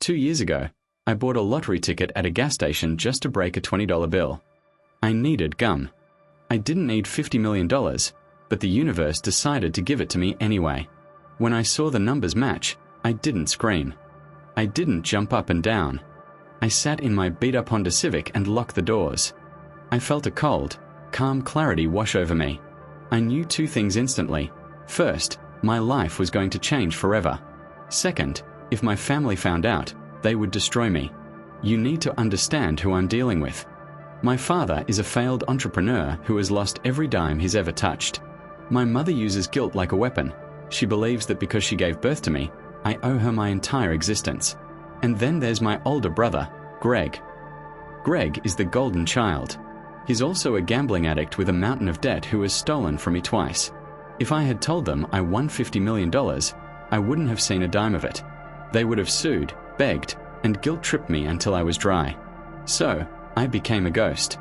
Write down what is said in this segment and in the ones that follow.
2 years ago, I bought a lottery ticket at a gas station just to break a $20 bill. I needed gum. I didn't need $50 million, but the universe decided to give it to me anyway. When I saw the numbers match, I didn't scream. I didn't jump up and down. I sat in my beat-up Honda Civic and locked the doors. I felt a cold, calm clarity wash over me. I knew two things instantly. First, my life was going to change forever. Second, if my family found out, they would destroy me. You need to understand who I'm dealing with. My father is a failed entrepreneur who has lost every dime he's ever touched. My mother uses guilt like a weapon. She believes that because she gave birth to me, I owe her my entire existence. And then there's my older brother, Greg. Greg is the golden child. He's also a gambling addict with a mountain of debt who has stolen from me twice. If I had told them I won $50 million, I wouldn't have seen a dime of it. They would have sued, begged, and guilt-tripped me until I was dry. So, I became a ghost.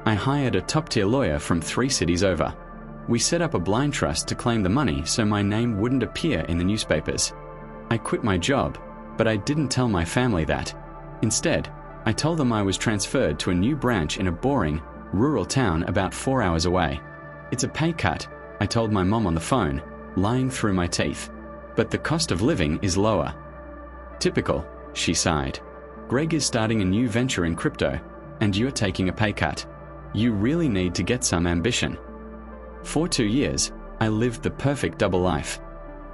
I hired a top-tier lawyer from 3 cities over. We set up a blind trust to claim the money so my name wouldn't appear in the newspapers. I quit my job, but I didn't tell my family that. Instead, I told them I was transferred to a new branch in a boring, rural town about 4 hours away. It's a pay cut, I told my mom on the phone, lying through my teeth. But the cost of living is lower. Typical, she sighed. Greg is starting a new venture in crypto, and you're taking a pay cut. You really need to get some ambition. For 2 years, I lived the perfect double life.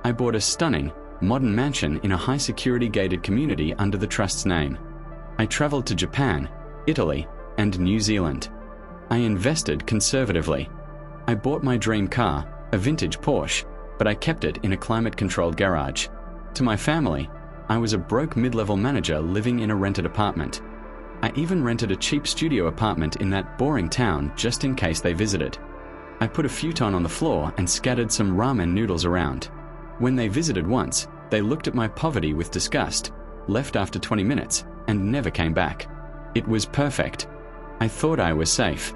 I bought a stunning, modern mansion in a high-security gated community under the trust's name. I traveled to Japan, Italy, and New Zealand. I invested conservatively. I bought my dream car, a vintage Porsche, but I kept it in a climate-controlled garage. To my family, I was a broke mid-level manager living in a rented apartment. I even rented a cheap studio apartment in that boring town just in case they visited. I put a futon on the floor and scattered some ramen noodles around. When they visited once, they looked at my poverty with disgust, left after 20 minutes, and never came back. It was perfect. I thought I was safe.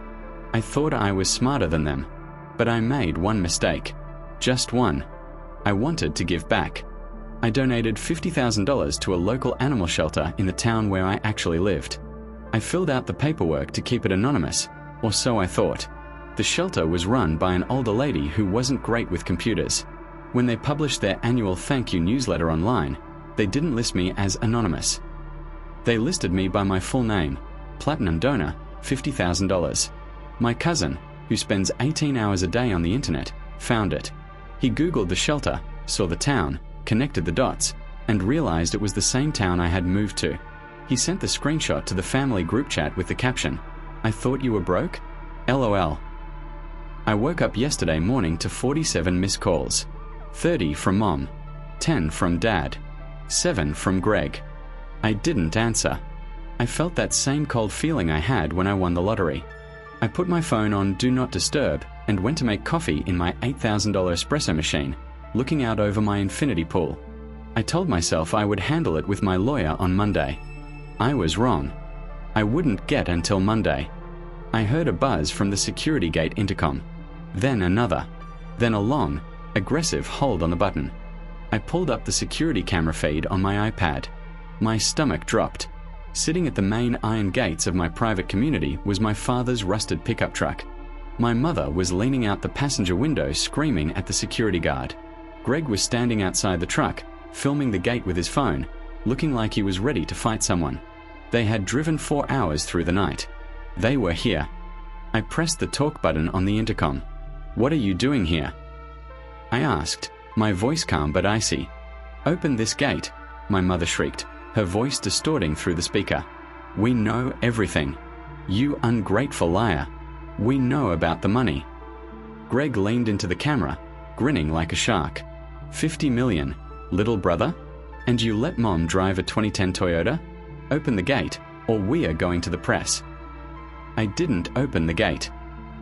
I thought I was smarter than them. But I made one mistake. Just one. I wanted to give back. I donated $50,000 to a local animal shelter in the town where I actually lived. I filled out the paperwork to keep it anonymous, or so I thought. The shelter was run by an older lady who wasn't great with computers. When they published their annual thank you newsletter online, they didn't list me as anonymous. They listed me by my full name, Platinum Donor, $50,000. My cousin, who spends 18 hours a day on the internet, found it. He Googled the shelter, saw the town, connected the dots, and realized it was the same town I had moved to. He sent the screenshot to the family group chat with the caption, "I thought you were broke? LOL." I woke up yesterday morning to 47 missed calls. 30 from Mom, 10 from Dad, 7 from Greg. I didn't answer. I felt that same cold feeling I had when I won the lottery. I put my phone on Do Not Disturb and went to make coffee in my $8,000 espresso machine, looking out over my infinity pool. I told myself I would handle it with my lawyer on Monday. I was wrong. I wouldn't get until Monday. I heard a buzz from the security gate intercom. Then another. Then a long, aggressive hold on the button. I pulled up the security camera feed on my iPad. My stomach dropped. Sitting at the main iron gates of my private community was my father's rusted pickup truck. My mother was leaning out the passenger window screaming at the security guard. Greg was standing outside the truck, filming the gate with his phone, looking like he was ready to fight someone. They had driven 4 hours through the night. They were here. I pressed the talk button on the intercom. "What are you doing here?" I asked, my voice calm but icy. "Open this gate," my mother shrieked, her voice distorting through the speaker. "We know everything. You ungrateful liar. We know about the money." Greg leaned into the camera, grinning like a shark. "50 million, little brother? And you let Mom drive a 2010 Toyota? Open the gate, or we are going to the press." I didn't open the gate.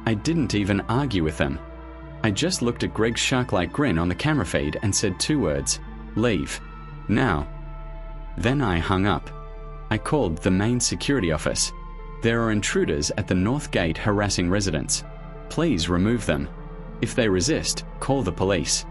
I didn't even argue with them. I just looked at Greg's shark-like grin on the camera feed and said 2 words, "Leave. Now." Then I hung up. I called the main security office. "There are intruders at the north gate harassing residents. Please remove them. If they resist, call the police."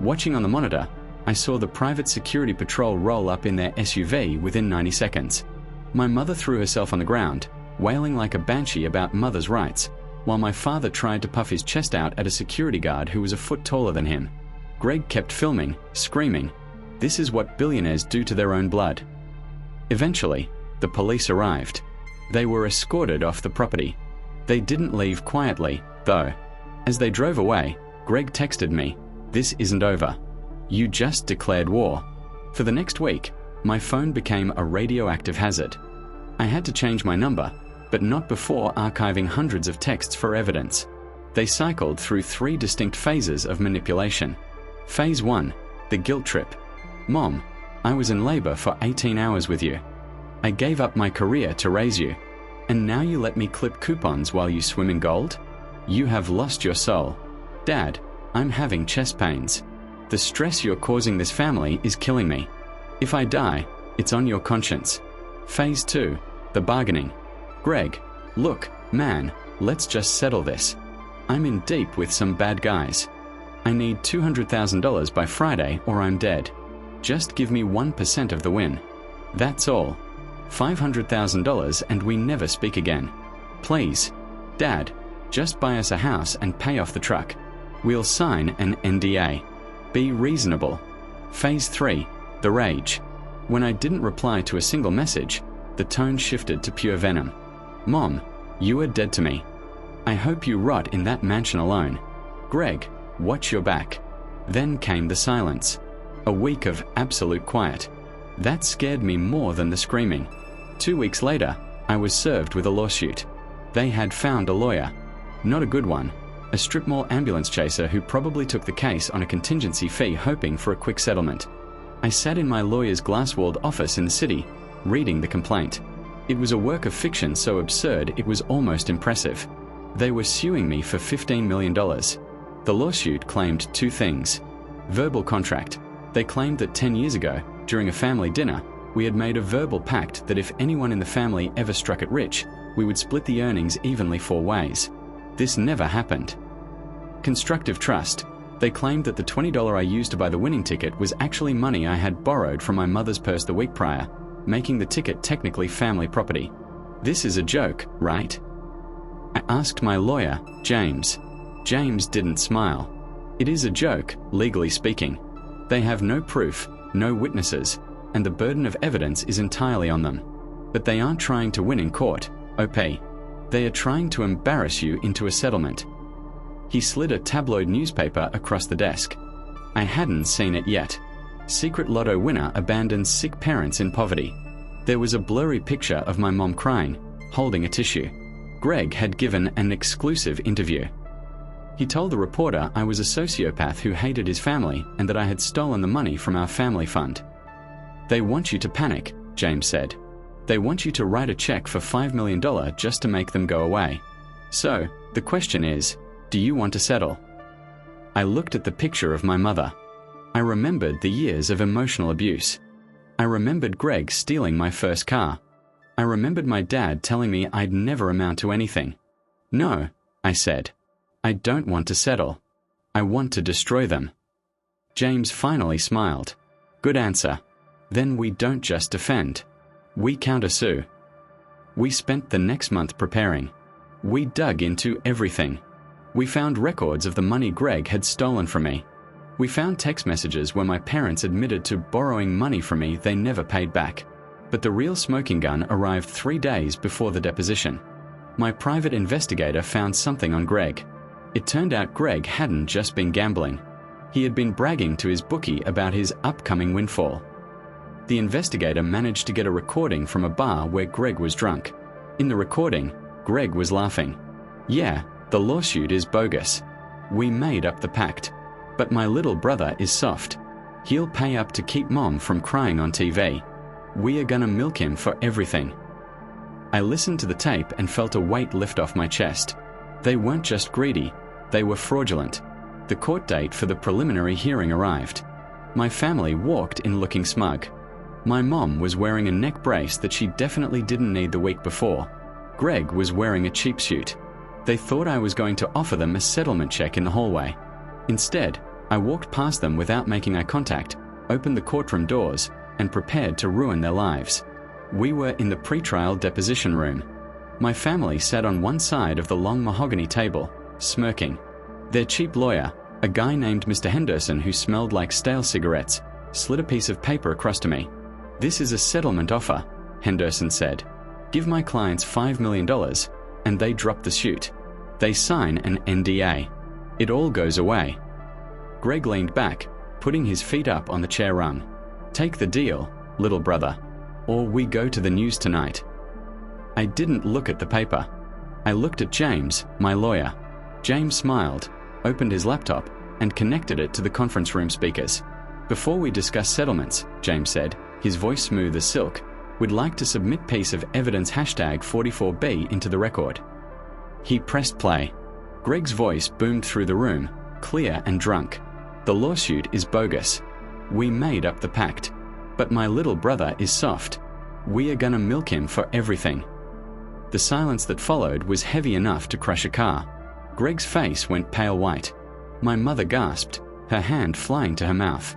Watching on the monitor, I saw the private security patrol roll up in their SUV within 90 seconds. My mother threw herself on the ground, wailing like a banshee about mother's rights, while my father tried to puff his chest out at a security guard who was a foot taller than him. Greg kept filming, screaming, "This is what billionaires do to their own blood." Eventually, the police arrived. They were escorted off the property. They didn't leave quietly, though. As they drove away, Greg texted me, "This isn't over. You just declared war." For the next week, my phone became a radioactive hazard. I had to change my number, but not before archiving hundreds of texts for evidence. They cycled through 3 distinct phases of manipulation. Phase 1, the guilt trip. "Mom, I was in labor for 18 hours with you. I gave up my career to raise you. And now you let me clip coupons while you swim in gold? You have lost your soul. Dad, I'm having chest pains. The stress you're causing this family is killing me. If I die, it's on your conscience." Phase 2, the bargaining. "Greg, look, man, let's just settle this. I'm in deep with some bad guys. I need $200,000 by Friday or I'm dead. Just give me 1% of the win. That's all. $500,000 and we never speak again. Please, Dad, just buy us a house and pay off the truck. We'll sign an NDA. Be reasonable." Phase 3, the rage. When I didn't reply to a single message, the tone shifted to pure venom. "Mom, you are dead to me. I hope you rot in that mansion alone. Greg, watch your back." Then came the silence. A week of absolute quiet. That scared me more than the screaming. 2 weeks later, I was served with a lawsuit. They had found a lawyer. Not a good one. A strip mall ambulance chaser who probably took the case on a contingency fee hoping for a quick settlement. I sat in my lawyer's glass-walled office in the city, reading the complaint. It was a work of fiction so absurd it was almost impressive. They were suing me for $15 million. The lawsuit claimed 2 things. Verbal contract. They claimed that 10 years ago, during a family dinner, we had made a verbal pact that if anyone in the family ever struck it rich, we would split the earnings evenly 4 ways. This never happened. Constructive trust. They claimed that the $20 I used to buy the winning ticket was actually money I had borrowed from my mother's purse the week prior, making the ticket technically family property. This is a joke, right? I asked my lawyer, James. James didn't smile. It is a joke, legally speaking. They have no proof, no witnesses, and the burden of evidence is entirely on them. But they aren't trying to win in court, OP. They are trying to embarrass you into a settlement. He slid a tabloid newspaper across the desk. I hadn't seen it yet. Secret Lotto winner abandons sick parents in poverty. There was a blurry picture of my mom crying, holding a tissue. Greg had given an exclusive interview. He told the reporter I was a sociopath who hated his family and that I had stolen the money from our family fund. They want you to panic, James said. They want you to write a check for $5 million just to make them go away. So, the question is, do you want to settle? I looked at the picture of my mother. I remembered the years of emotional abuse. I remembered Greg stealing my first car. I remembered my dad telling me I'd never amount to anything. No, I said. I don't want to settle. I want to destroy them. James finally smiled. Good answer. Then we don't just defend. We countersue. We spent the next month preparing. We dug into everything. We found records of the money Greg had stolen from me. We found text messages where my parents admitted to borrowing money from me they never paid back. But the real smoking gun arrived 3 days before the deposition. My private investigator found something on Greg. It turned out Greg hadn't just been gambling. He had been bragging to his bookie about his upcoming windfall. The investigator managed to get a recording from a bar where Greg was drunk. In the recording, Greg was laughing. Yeah, the lawsuit is bogus. We made up the pact. But my little brother is soft. He'll pay up to keep Mom from crying on TV. We are gonna milk him for everything. I listened to the tape and felt a weight lift off my chest. They weren't just greedy, they were fraudulent. The court date for the preliminary hearing arrived. My family walked in looking smug. My mom was wearing a neck brace that she definitely didn't need the week before. Greg was wearing a cheap suit. They thought I was going to offer them a settlement check in the hallway. Instead, I walked past them without making eye contact, opened the courtroom doors, and prepared to ruin their lives. We were in the pretrial deposition room. My family sat on one side of the long mahogany table, smirking. Their cheap lawyer, a guy named Mr. Henderson who smelled like stale cigarettes, slid a piece of paper across to me. "This is a settlement offer," Henderson said. "Give my clients $5 million, and they drop the suit. They sign an NDA. It all goes away." Greg leaned back, putting his feet up on the chair rung. "Take the deal, little brother, or we go to the news tonight." I didn't look at the paper. I looked at James, my lawyer. James smiled, opened his laptop, and connected it to the conference room speakers. "Before we discuss settlements," James said, his voice smooth as silk, "we'd like to submit piece of evidence #44B into the record." He pressed play. Greg's voice boomed through the room, clear and drunk. "The lawsuit is bogus. We made up the pact. But my little brother is soft. We are gonna milk him for everything." The silence that followed was heavy enough to crush a car. Greg's face went pale white. My mother gasped, her hand flying to her mouth.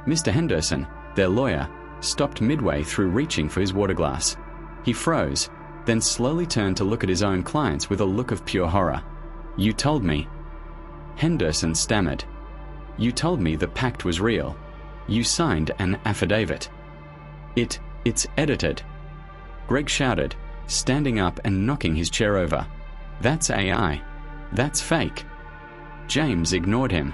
Mr. Henderson, their lawyer, stopped midway through reaching for his water glass. He froze, then slowly turned to look at his own clients with a look of pure horror. "You told me." Henderson stammered. "You told me the pact was real. You signed an affidavit. It's edited." Greg shouted, standing up and knocking his chair over. "That's AI. That's fake." James ignored him.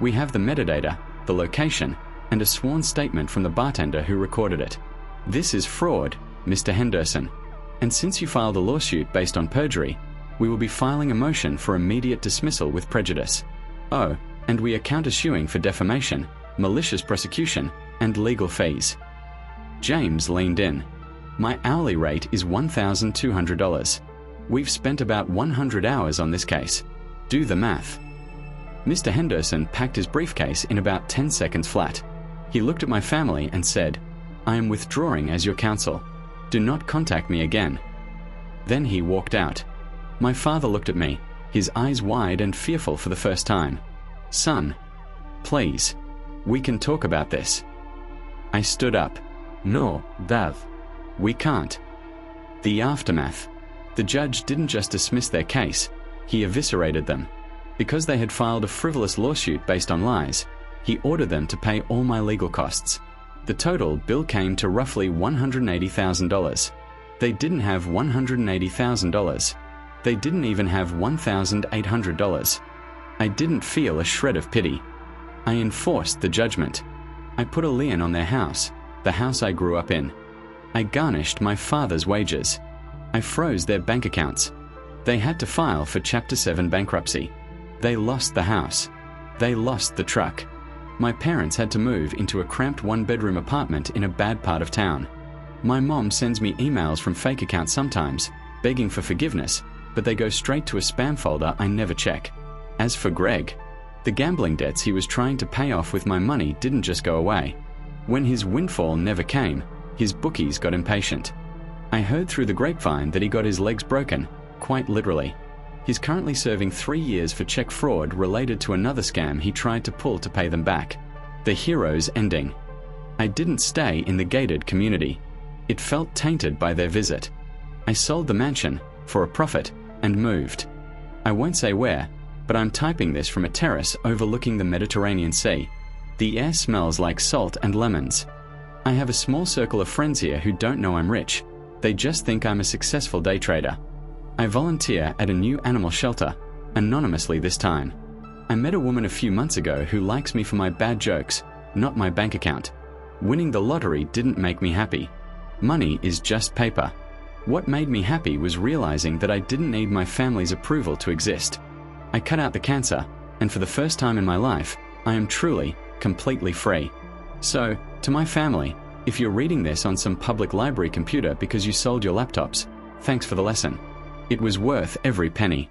"We have the metadata, the location, and a sworn statement from the bartender who recorded it. This is fraud, Mr. Henderson. And since you filed a lawsuit based on perjury, we will be filing a motion for immediate dismissal with prejudice. Oh, and we are countersuing for defamation, malicious prosecution, and legal fees." James leaned in. "My hourly rate is $1,200. We've spent about 100 hours on this case. Do the math." Mr. Henderson packed his briefcase in about 10 seconds flat. He looked at my family and said, "I am withdrawing as your counsel. Do not contact me again." Then he walked out. My father looked at me, his eyes wide and fearful for the first time. "Son, please, we can talk about this." I stood up. "No, Dad. We can't." The aftermath. The judge didn't just dismiss their case, he eviscerated them. Because they had filed a frivolous lawsuit based on lies, he ordered them to pay all my legal costs. The total bill came to roughly $180,000. They didn't have $180,000. They didn't even have $1,800. I didn't feel a shred of pity. I enforced the judgment. I put a lien on their house, the house I grew up in. I garnished my father's wages. I froze their bank accounts. They had to file for Chapter 7 bankruptcy. They lost the house. They lost the truck. My parents had to move into a cramped one-bedroom apartment in a bad part of town. My mom sends me emails from fake accounts sometimes, begging for forgiveness, but they go straight to a spam folder I never check. As for Greg, the gambling debts he was trying to pay off with my money didn't just go away. When his windfall never came, his bookies got impatient. I heard through the grapevine that he got his legs broken, quite literally. He's currently serving 3 years for check fraud related to another scam he tried to pull to pay them back. The hero's ending. I didn't stay in the gated community. It felt tainted by their visit. I sold the mansion for a profit and moved. I won't say where, but I'm typing this from a terrace overlooking the Mediterranean Sea. The air smells like salt and lemons. I have a small circle of friends here who don't know I'm rich. They just think I'm a successful day trader. I volunteer at a new animal shelter, anonymously this time. I met a woman a few months ago who likes me for my bad jokes, not my bank account. Winning the lottery didn't make me happy. Money is just paper. What made me happy was realizing that I didn't need my family's approval to exist. I cut out the cancer, and for the first time in my life, I am truly, completely free. So, to my family, if you're reading this on some public library computer because you sold your laptops, thanks for the lesson. It was worth every penny.